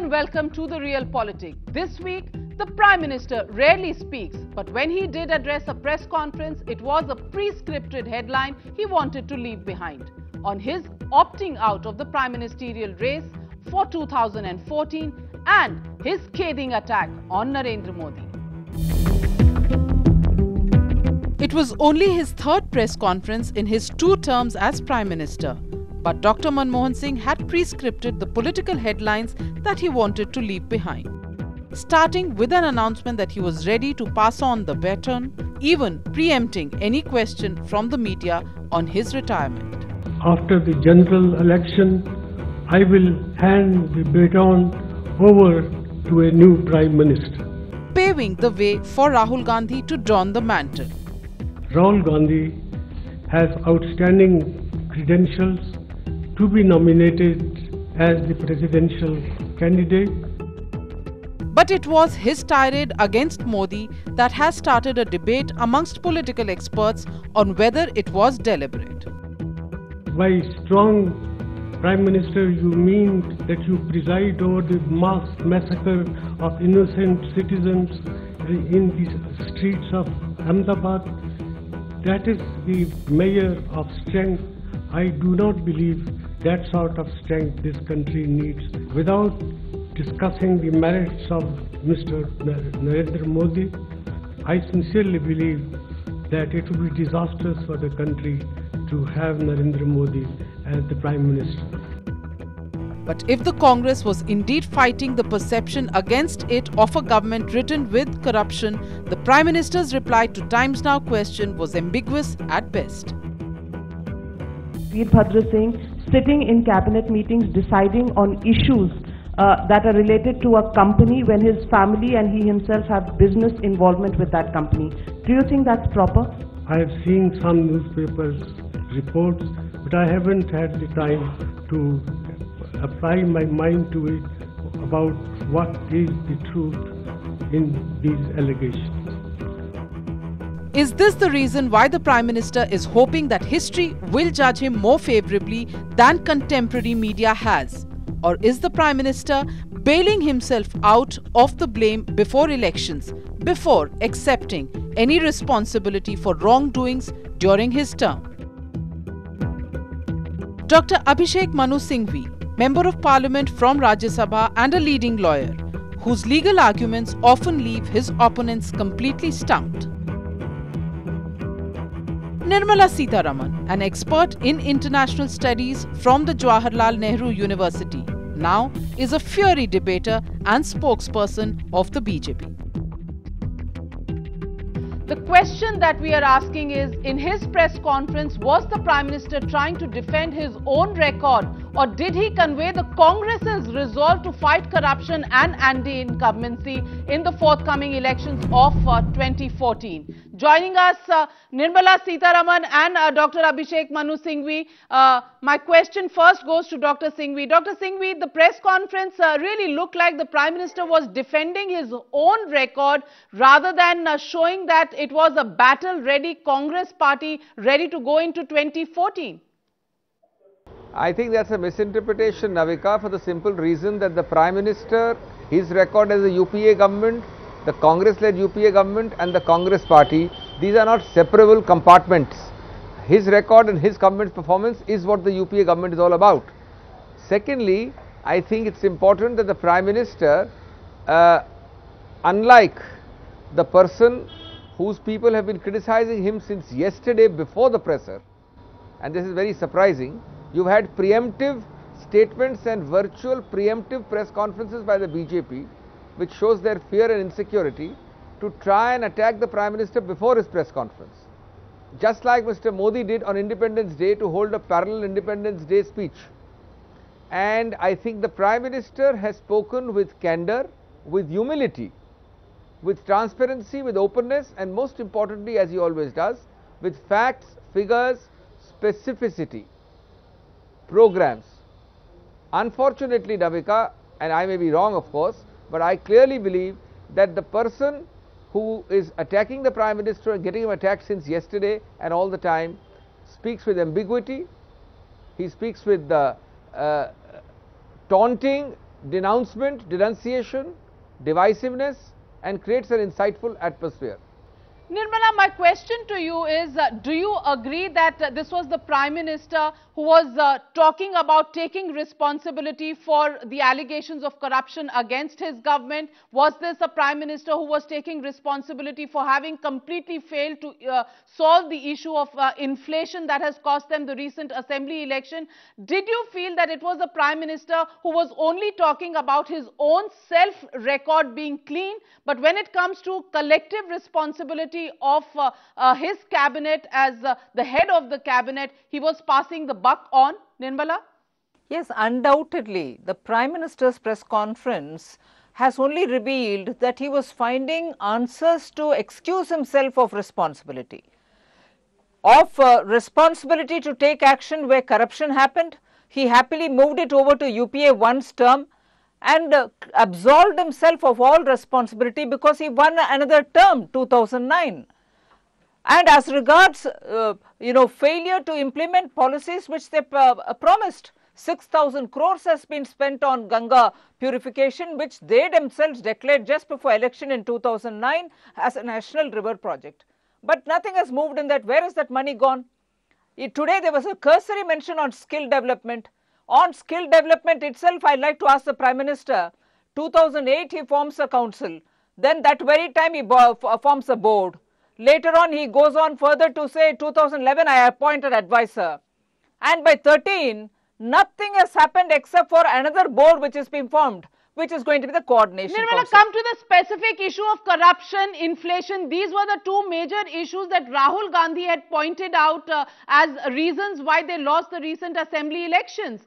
and welcome to The Real Politik. This week, the Prime Minister rarely speaks, but when he did address a press conference, it was a pre-scripted headline he wanted to leave behind on his opting out of the Prime Ministerial race for 2014 and his scathing attack on Narendra Modi. It was only his third press conference in his 2 terms as Prime Minister. But Dr. Manmohan Singh had pre-scripted the political headlines that he wanted to leave behind, starting with an announcement that he was ready to pass on the baton, even preempting any question from the media on his retirement. After the general election, I will hand the baton over to a new Prime Minister, paving the way for Rahul Gandhi to don the mantle. Rahul Gandhi has outstanding credentials to be nominated as the presidential candidate. But it was his tirade against Modi that has started a debate amongst political experts on whether it was deliberate. By strong Prime Minister, you mean that you preside over the mass massacre of innocent citizens in the streets of Ahmedabad? That is the measure of strength. I do not believe that sort of strength this country needs. Without discussing the merits of Mr. Narendra Modi, I sincerely believe that it would be disastrous for the country to have Narendra Modi as the Prime Minister. But if the Congress was indeed fighting the perception against it of a government ridden with corruption, the Prime Minister's reply to Times Now question was ambiguous at best. Veerbhadra Singh sitting in cabinet meetings deciding on issues that are related to a company when his family and he himself have business involvement with that company. Do you think that's proper? I have seen some newspapers reports, but I haven't had the time to apply my mind to it about what is the truth in these allegations. Is this the reason why the Prime Minister is hoping that history will judge him more favourably than contemporary media has? Or is the Prime Minister bailing himself out of the blame before elections, before accepting any responsibility for wrongdoings during his term? Dr. Abhishek Manu Singhvi, Member of Parliament from Rajya Sabha and a leading lawyer, whose legal arguments often leave his opponents completely stumped. Nirmala Sitharaman, an expert in international studies from the Jawaharlal Nehru University, now is a fiery debater and spokesperson of the BJP. The question that we are asking is, in his press conference, was the Prime Minister trying to defend his own record, or did he convey the Congress's resolve to fight corruption and anti-incumbency in the forthcoming elections of 2014? Joining us, Nirmala Sitharaman and Dr. Abhishek Manu Singhvi. My question first goes to Dr. Singhvi. Dr. Singhvi, the press conference really looked like the Prime Minister was defending his own record rather than showing that it was a battle-ready Congress party ready to go into 2014. I think that's a misinterpretation, Navika, for the simple reason that the Prime Minister, his record as a UPA government, the Congress-led UPA government and the Congress party, these are not separable compartments. His record and his government's performance is what the UPA government is all about. Secondly, I think it's important that the Prime Minister, unlike the person whose people have been criticizing him since yesterday before the presser, and this is very surprising, you've had preemptive statements and virtual preemptive press conferences by the BJP, which shows their fear and insecurity, to try and attack the Prime Minister before his press conference. Just like Mr. Modi did on Independence Day to hold a parallel Independence Day speech. And I think the Prime Minister has spoken with candour, with humility, with transparency, with openness, and most importantly, as he always does, with facts, figures, specificity, programs. Unfortunately, Navika, and I may be wrong of course, but I clearly believe that the person who is attacking the Prime Minister and getting him attacked since yesterday and all the time speaks with ambiguity, he speaks with taunting denouncement, denunciation, divisiveness, and creates an insightful atmosphere. Nirmala, my question to you is, do you agree that this was the Prime Minister who was talking about taking responsibility for the allegations of corruption against his government? Was this a Prime Minister who was taking responsibility for having completely failed to solve the issue of inflation that has cost them the recent assembly election? Did you feel that it was a Prime Minister who was only talking about his own self-record being clean, but when it comes to collective responsibility of his cabinet as the head of the cabinet, he was passing the buck on? Nirmala? Yes, undoubtedly. The Prime Minister's press conference has only revealed that he was finding answers to excuse himself of responsibility. Responsibility to take action where corruption happened. He happily moved it over to UPA once term and absolved himself of all responsibility because he won another term, 2009. And as regards, failure to implement policies which they promised, 6,000 crores has been spent on Ganga purification, which they themselves declared just before election in 2009 as a national river project. But nothing has moved in that. Where is that money gone? Today there was a cursory mention on skill development. On skill development itself, I'd like to ask the Prime Minister, 2008 he forms a council, then that very time he forms a board. Later on he goes on further to say 2011 I appointed advisor. And by 13, nothing has happened except for another board which has been formed, which is going to be the coordination Nirmala, council. come to the specific issue of corruption, inflation. These were the two major issues that Rahul Gandhi had pointed out as reasons why they lost the recent assembly elections.